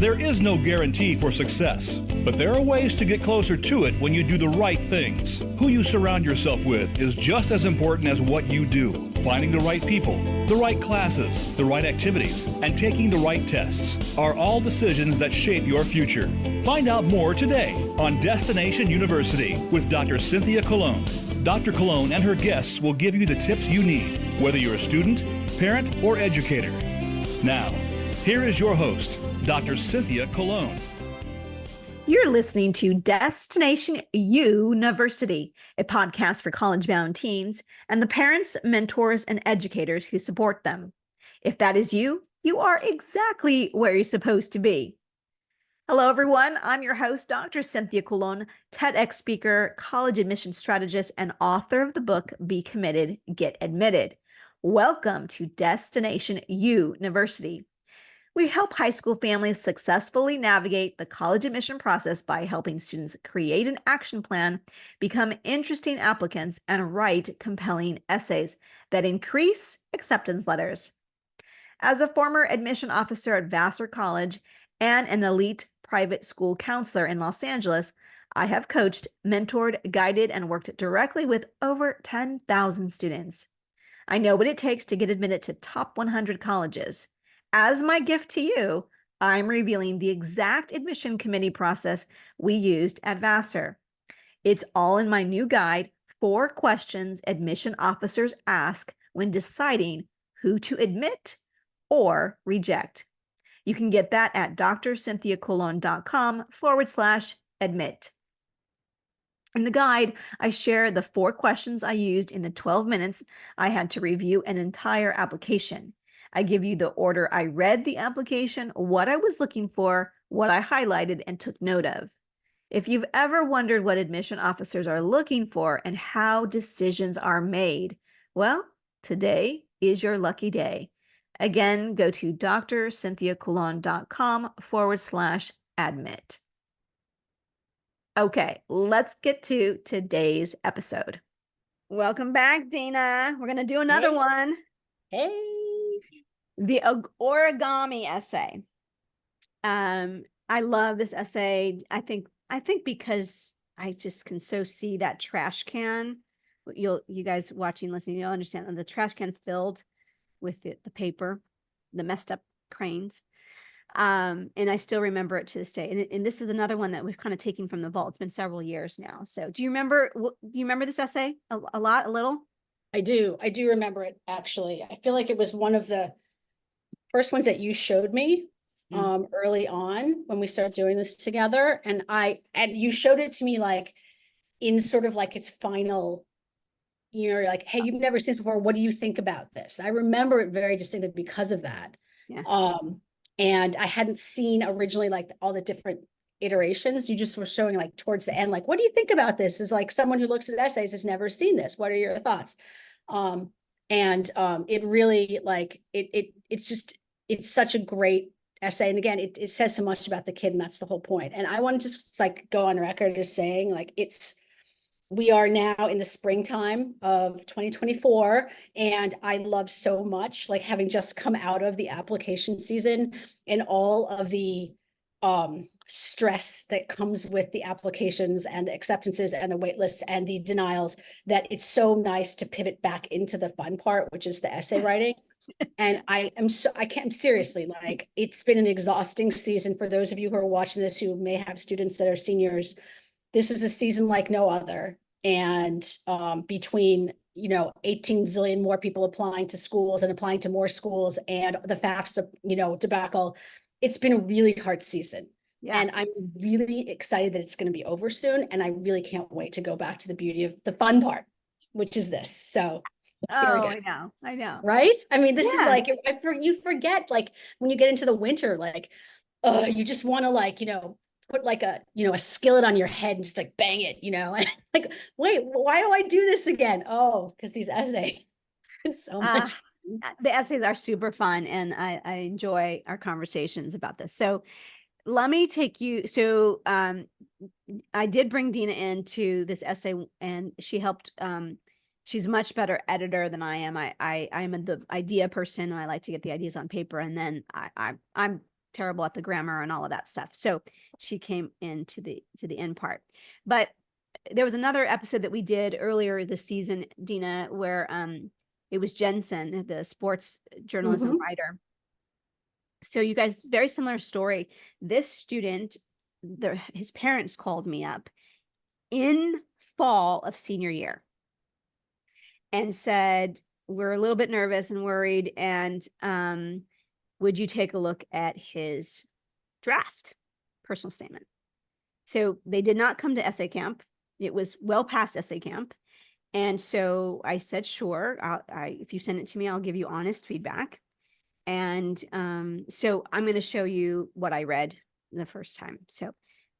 There is no guarantee for success, but there are ways to get closer to it when you do the right things. Who you surround yourself with is just as important as what you do. Finding the right people, the right classes, the right activities, and taking the right tests are all decisions that shape your future. Find out more today on Destination University with Dr. Cynthia Colon. Dr. Colon and her guests will give you the tips you need, whether you're a student, parent, or educator. Now, here is your host, Dr. Cynthia Colon. You're listening to Destination University, a podcast for college-bound teens and the parents, mentors, and educators who support them. If that is you, you are exactly where you're supposed to be. Hello, everyone. I'm your host, Dr. Cynthia Colon, TEDx speaker, college admission strategist, and author of the book, Be Committed, Get Admitted. Welcome to Destination University. We help high school families successfully navigate the college admission process by helping students create an action plan, become interesting applicants, and write compelling essays that increase acceptance letters. As a former admission officer at Vassar College and an elite private school counselor in Los Angeles, I have coached, mentored, guided, and worked directly with over 10,000 students. I know what it takes to get admitted to top 100 colleges. As my gift to you, I'm revealing the exact admission committee process we used at Vassar. It's all in my new guide, 4 questions admission officers ask when deciding who to admit or reject. You can get that at drcynthiacolon.com/admit. In the guide, I share the 4 questions I used in the 12 minutes I had to review an entire application. I give you the order I read the application, what I was looking for, what I highlighted and took note of. If you've ever wondered what admission officers are looking for and how decisions are made, well, today is your lucky day. Again, go to drcynthiacolon.com/admit. Okay, let's get to today's episode. Welcome back, Dina. We're going to do another one. Hey. The origami essay. I love this essay. I think because I just can so see that trash can. You guys watching, listening, you'll understand the trash can filled with the paper, the messed up cranes. And I still remember it to this day. And this is another one that we've kind of taken from the vault. It's been several years now. So do you remember this essay a lot, a little? I do remember it, actually. I feel like it was one of the first ones that you showed me early on when we started doing this together. And you showed it to me like in sort of like its final, like, hey, you've never seen this before. What do you think about this? I remember it very distinctly because of that. Yeah. And I hadn't seen originally like all the different iterations. You just were showing like towards the end, like, what do you think about this? Is like someone who looks at essays has never seen this. What are your thoughts? It really like it's such a great essay. And again, it says so much about the kid, and that's the whole point. And I want to just like go on record as saying like we are now in the springtime of 2024, and I love so much like having just come out of the application season and all of the stress that comes with the applications and the acceptances and the wait lists and the denials, that it's so nice to pivot back into the fun part, which is the essay writing. And seriously, like, it's been an exhausting season for those of you who are watching this who may have students that are seniors. This is a season like no other. And between 18 zillion more people applying to schools and applying to more schools and the FAFSA debacle, it's been a really hard season. Yeah. And I'm really excited that it's going to be over soon. And I really can't wait to go back to the beauty of the fun part, which is this. So I know. Right? I mean, this is like, you forget, like, when you get into the winter, like, you just want to like, put like a skillet on your head and just like bang it, and like, wait, why do I do this again? Oh, because these essays, it's so much. The essays are super fun, and I enjoy our conversations about this. So let me take you. So I did bring Dina into this essay, and she helped. She's much better editor than I am. I'm the idea person, and I like to get the ideas on paper, and then I'm terrible at the grammar and all of that stuff. So she came into the end part. But there was another episode that we did earlier this season, Dina, where it was Jensen, the sports journalist and writer. So you guys, very similar story. This student, his parents called me up in fall of senior year and said, we're a little bit nervous and worried, and would you take a look at his draft personal statement? So they did not come to essay camp. It was well past essay camp. And so I said, sure, if you send it to me, I'll give you honest feedback. And so I'm going to show you what I read the first time. So,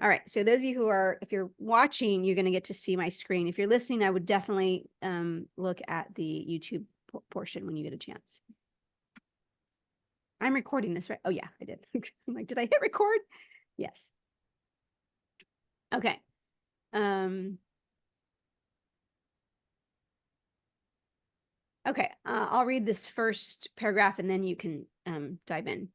all right. So those of you who are, if you're watching, you're going to get to see my screen. If you're listening, I would definitely look at the YouTube portion when you get a chance. I'm recording this, right? Oh yeah, I did. I'm like, did I hit record? Yes. Okay. Okay, I'll read this first paragraph and then you can dive in.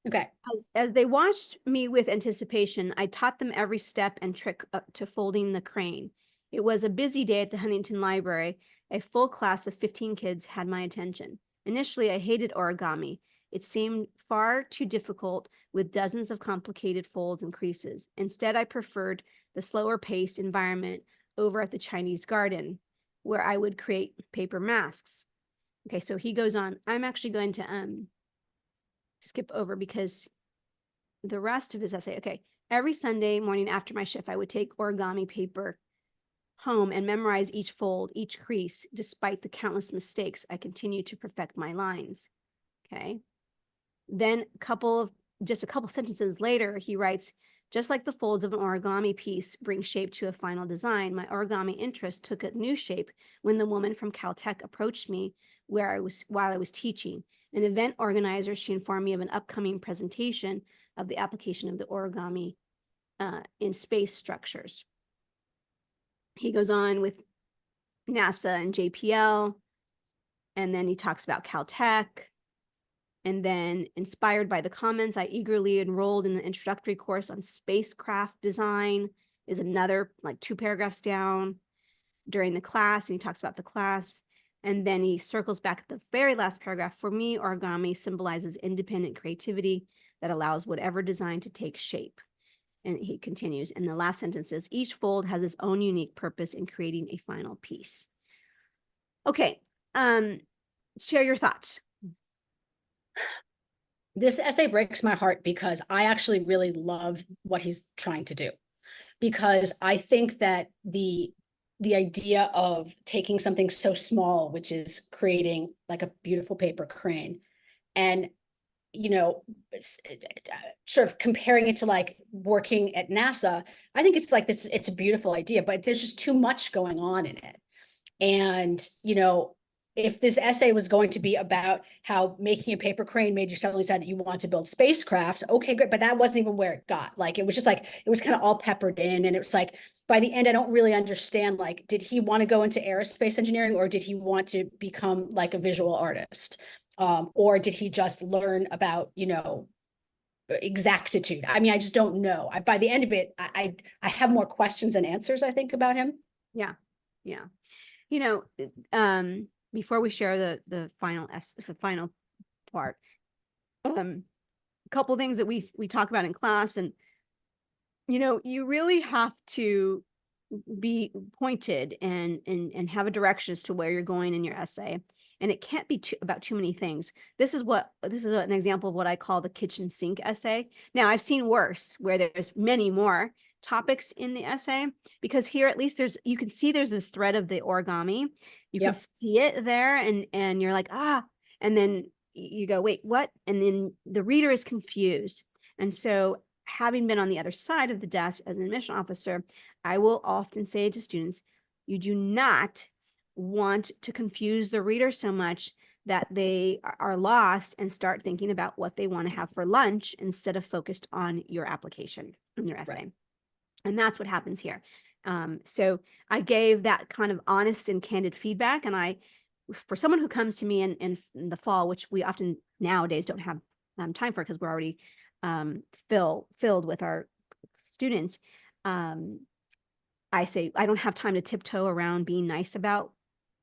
Okay. As they watched me with anticipation, I taught them every step and trick up to folding the crane. It was a busy day at the Huntington Library. A full class of 15 kids had my attention. Initially, I hated origami. It seemed far too difficult with dozens of complicated folds and creases. Instead, I preferred the slower paced environment over at the Chinese garden, where I would create paper masks. Okay, so he goes on. I'm actually going to skip over because the rest of his essay. Okay, every Sunday morning after my shift, I would take origami paper home and memorize each fold, each crease. Despite the countless mistakes, I continued to perfect my lines. Okay, then just a couple sentences later, he writes, just like the folds of an origami piece bring shape to a final design, my origami interest took a new shape when the woman from Caltech approached me while I was teaching. An event organizer, she informed me of an upcoming presentation of the application of the origami in space structures. He goes on with NASA and JPL, and then he talks about Caltech. And then, inspired by the comments, I eagerly enrolled in the introductory course on spacecraft design, is another like 2 paragraphs down during the class. And he talks about the class. And then he circles back at the very last paragraph. For me, origami symbolizes independent creativity that allows whatever design to take shape. And he continues. And the last sentence says, each fold has its own unique purpose in creating a final piece. Okay, share your thoughts. This essay breaks my heart because I actually really love what he's trying to do, because I think that the idea of taking something so small, which is creating like a beautiful paper crane, and sort of comparing it to like working at NASA, I think it's like this, it's a beautiful idea, but there's just too much going on in it. And if this essay was going to be about how making a paper crane made you suddenly decide that you want to build spacecraft, okay, great. But that wasn't even where it got. Like, it was just like, it was kind of all peppered in. And it was like, by the end, I don't really understand, like, did he want to go into aerospace engineering, or did he want to become like a visual artist? Or did he just learn about, exactitude? I mean, I just don't know. By the end of it, I have more questions than answers, I think, about him. Yeah. Yeah. Before we share the final part, a couple things that we talk about in class, and you really have to be pointed and have a direction as to where you're going in your essay, and it can't be about too many things. This is an example of what I call the kitchen sink essay. Now, I've seen worse where there's many more topics in the essay, because here at least you can see there's this thread of the origami. You can see it there, and you're like, and then you go, wait, what? And then the reader is confused. And so, having been on the other side of the desk as an admission officer, I will often say to students, you do not want to confuse the reader so much that they are lost and start thinking about what they want to have for lunch instead of focused on your application in your essay. Right. And that's what happens here. So I gave that kind of honest and candid feedback. And for someone who comes to me in the fall, which we often nowadays don't have time for because we're already filled with our students, I say, I don't have time to tiptoe around being nice about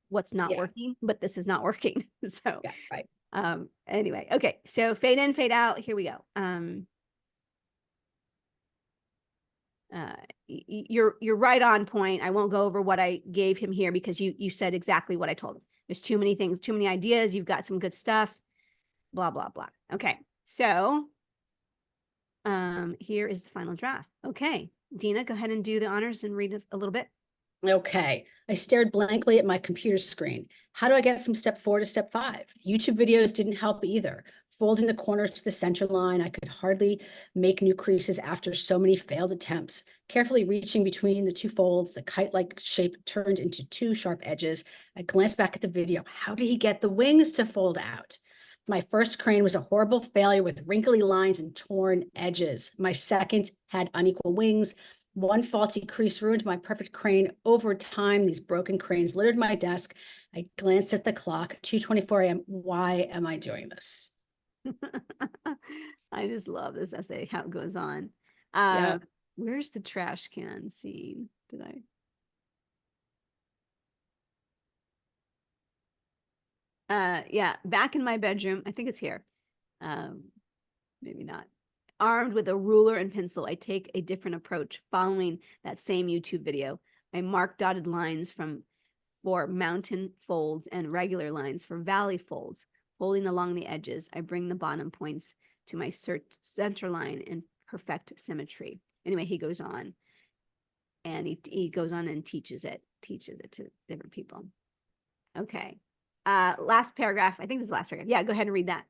what's not working, but this is not working. So, Yeah, right. Anyway, okay. So fade in, fade out. Here we go. You're right on point. I won't go over what I gave him here because you said exactly what I told him. There's too many things, too many ideas. You've got some good stuff, blah, blah, blah. Okay. So, here is the final draft. Okay. Dina, go ahead and do the honors and read a little bit. Okay. I stared blankly at my computer screen. How do I get from step 4 to step 5? YouTube videos didn't help either. Folding the corners to the center line, I could hardly make new creases after so many failed attempts. Carefully reaching between the 2 folds, the kite-like shape turned into 2 sharp edges. I glanced back at the video. How did he get the wings to fold out? My first crane was a horrible failure with wrinkly lines and torn edges. My second had unequal wings. One faulty crease ruined my perfect crane. Over time, these broken cranes littered my desk. I glanced at the clock, 2:24 a.m. Why am I doing this? I just love this essay, how it goes on. Yeah. Where's the trash can scene? Did I? Yeah, back in my bedroom. I think it's here. Maybe not. Armed with a ruler and pencil, I take a different approach, following that same YouTube video. I mark dotted lines for mountain folds and regular lines for valley folds. Folding along the edges, I bring the bottom points to my center line in perfect symmetry. Anyway, he goes on, and he goes on and teaches it to different people. Okay. Last paragraph. I think this is the last paragraph. Yeah, go ahead and read that.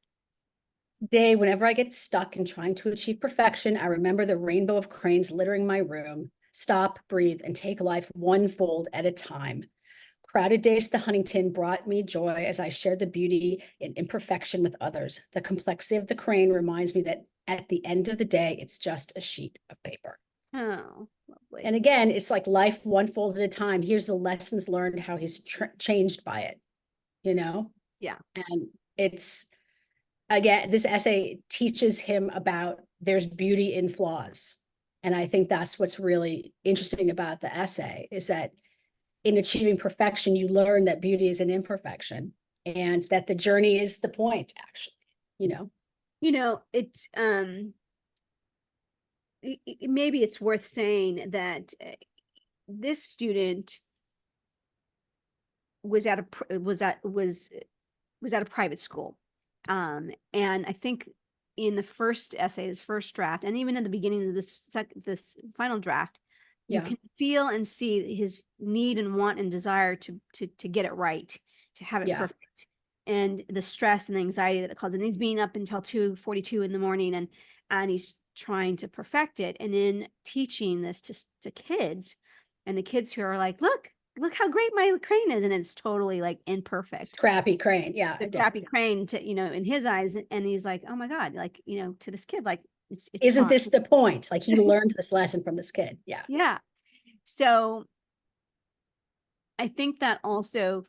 Day, whenever I get stuck in trying to achieve perfection, I remember the rainbow of cranes littering my room. Stop, breathe, and take life one fold at a time. Crowded days at the Huntington brought me joy as I shared the beauty in imperfection with others. The complexity of the crane reminds me that at the end of the day, it's just a sheet of paper. Oh, lovely. And again, it's like life one fold at a time. Here's the lessons learned, how he's changed by it, you know? Yeah. And it's, again, this essay teaches him about there's beauty in flaws. And I think that's what's really interesting about the essay, is that in achieving perfection, you learn that beauty is an imperfection and that the journey is the point, actually, you know? It's maybe it's worth saying that this student was at a private school, and I think in the first essay, his first draft, and even in the beginning of this final draft, you can feel and see his need and want and desire to get it right, to have it perfect, and the stress and the anxiety that it causes. And he's being up until 2:42 in the morning, and he's trying to perfect it. And in teaching this to kids, and the kids who are like, look how great my crane is, and it's totally like imperfect. It's crappy crane. Yeah. The crappy crane to, in his eyes. And he's like, oh my God, like, to this kid, like, it's Isn't fun. this the point? Like, he learned this lesson from this kid. Yeah. Yeah. So I think that also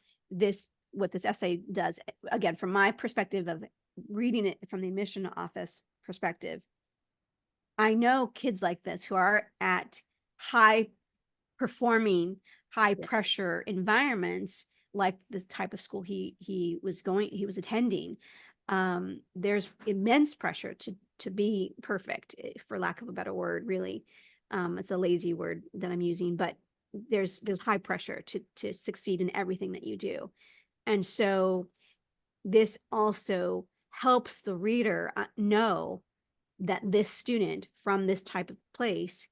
what this essay does, again, from my perspective of reading it from the admission office perspective, I know kids like this who are at high performing, high pressure environments, like this type of school he was attending. There's immense pressure to be perfect, for lack of a better word, really. It's a lazy word that I'm using, but there's high pressure to succeed in everything that you do. And so this also helps the reader know that this student from this type of place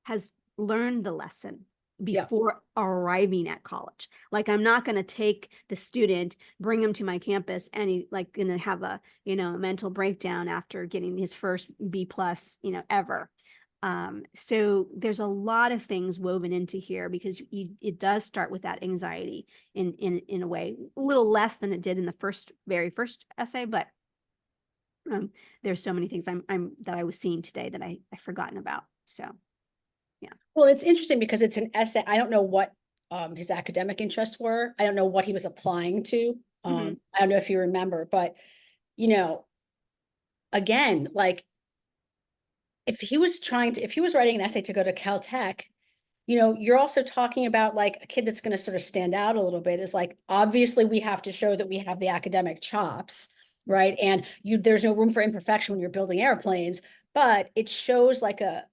has learned the lesson before arriving at college. Like, I'm not going to take the student, bring him to my campus, and he like going to have a, mental breakdown after getting his first B+, ever. So there's a lot of things woven into here, because it does start with that anxiety in a way, a little less than it did in the very first essay, but there's so many things that I was seeing today that I've forgotten about. So, yeah. Well, it's interesting because it's an essay. I don't know what his academic interests were. I don't know what he was applying to. I don't know if you remember, but again, like, if he was writing an essay to go to Caltech, you're also talking about like a kid that's going to sort of stand out a little bit is like, obviously we have to show that we have the academic chops, right? And there's no room for imperfection when you're building airplanes, but it shows like a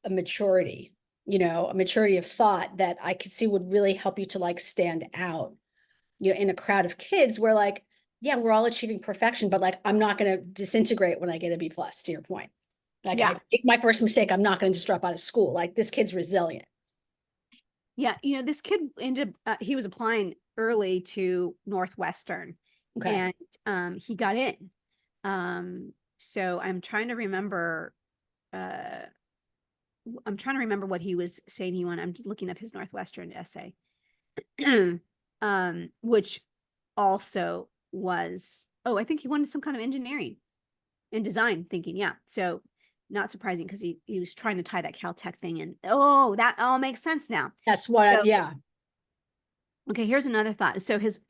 maturity, a maturity of thought that I could see would really help you to like stand out, in a crowd of kids where like, yeah, we're all achieving perfection, but like, I'm not going to disintegrate when I get a B+, to your point. Like, Yeah. I make my first mistake, I'm not going to just drop out of school. Like, this kid's resilient. Yeah, this kid ended up, he was applying early to Northwestern, Okay. and he got in. So I'm trying to remember, what he was saying he wanted. I'm looking up his Northwestern essay, which also was, I think he wanted some kind of engineering and design thinking. Yeah, so not surprising because he was trying to tie that Caltech thing in. Oh, that all makes sense now. That's what, yeah. Okay, here's another thought. So his,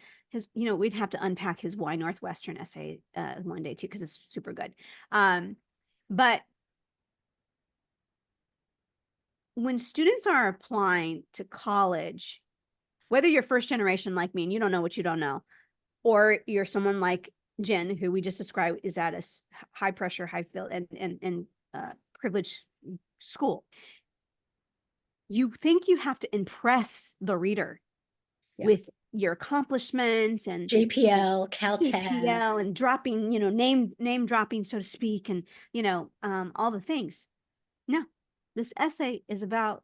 we'd have to unpack his Why Northwestern essay one day too, because it's super good. But when students are applying to college, whether you're first generation like me and you don't know what you don't know, or you're someone like Jen, who we just described is at a high pressure, high field and privileged school, you think you have to impress the reader with your accomplishments and JPL, Caltech, and dropping, name dropping, so to speak, and all the things. No, this essay is about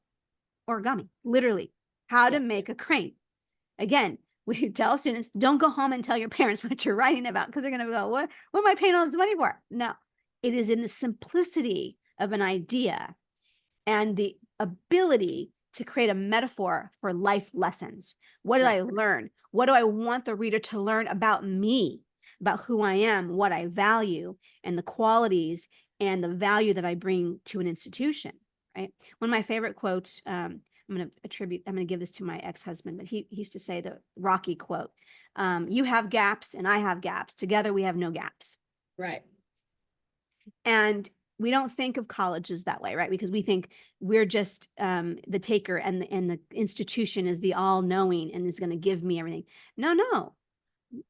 origami, literally how to make a crane. Again, we tell students, don't go home and tell your parents what you're writing about, because they're going to go, what am I paying all this money for? No, it is in the simplicity of an idea and the ability to create a metaphor for life lessons. What did I learn? What do I want the reader to learn about me, about who I am, what I value, and the qualities and the value that I bring to an institution, right? One of my favorite quotes, I'm going to give this to my ex-husband, but he used to say the Rocky quote, you have gaps and I have gaps. Together we have no gaps. Right. And we don't think of colleges that way, right? Because we think we're just the taker and the institution is the all-knowing and is going to give me everything. No.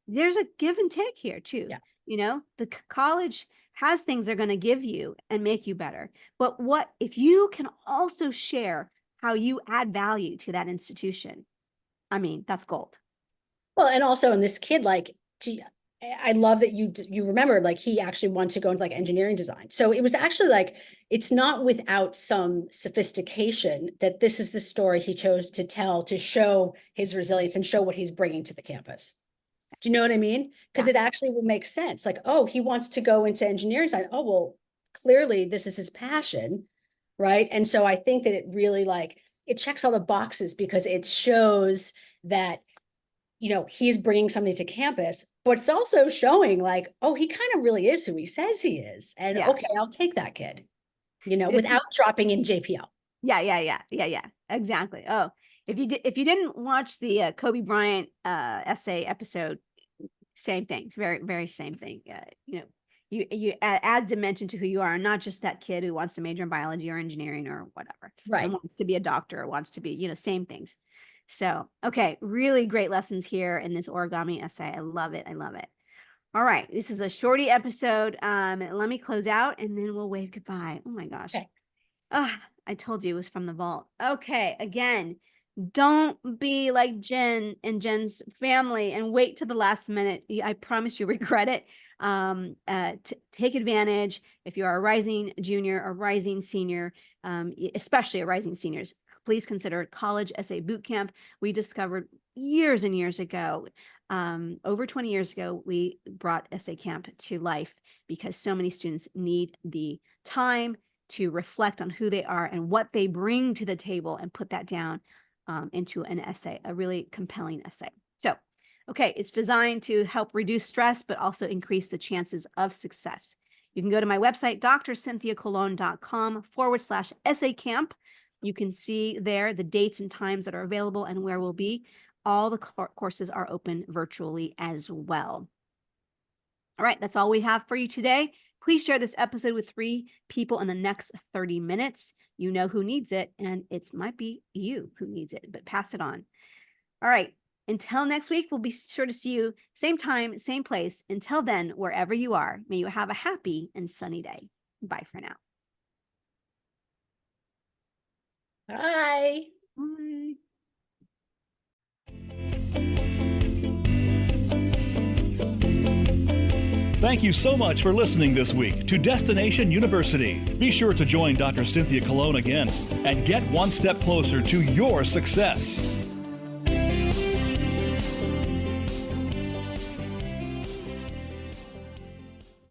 There's a give and take here too. Yeah. The college has things they're going to give you and make you better. But what if you can also share how you add value to that institution? I mean, that's gold. Well, and also in this kid, like, I love that you remembered, like, he actually wanted to go into like engineering design. So it was actually like, it's not without some sophistication that this is the story he chose to tell to show his resilience and show what he's bringing to the campus. Do you know what I mean? Because it actually will make sense. Like, oh, he wants to go into engineering design. Oh, well, clearly this is his passion, right? And so I think that it really like, it checks all the boxes because it shows that, he's bringing something to campus, but it's also showing like, oh, he kind of really is who he says he is. And okay, I'll take that kid, without dropping in JPL. Yeah. Exactly. Oh, if you didn't watch the Kobe Bryant essay episode, same thing, very, very same thing. You add dimension to who you are, not just that kid who wants to major in biology or engineering or whatever, right? And wants to be a doctor or wants to be, same things. So, okay, really great lessons here in this origami essay. I love it. All right, this is a shorty episode. Let me close out and then we'll wave goodbye. Oh my gosh. Okay. I told you it was from the vault. Okay, again, don't be like Jen and Jen's family and wait to the last minute. I promise you regret it. Take advantage if you are a rising junior or rising senior, especially a rising seniors. Please consider College Essay Bootcamp. We discovered years and years ago, over 20 years ago, we brought Essay Camp to life because so many students need the time to reflect on who they are and what they bring to the table and put that down into an essay, a really compelling essay. So, okay, it's designed to help reduce stress, but also increase the chances of success. You can go to my website, drcynthiacolon.com/essay camp. You can see there the dates and times that are available and where we'll be. All the courses are open virtually as well. All right, that's all we have for you today. Please share this episode with 3 people in the next 30 minutes. You know who needs it, and it might be you who needs it, but pass it on. All right, until next week, we'll be sure to see you same time, same place. Until then, wherever you are, may you have a happy and sunny day. Bye for now. Bye. Bye. Thank you so much for listening this week to Destination University. Be sure to join Dr. Cynthia Colon again and get one step closer to your success.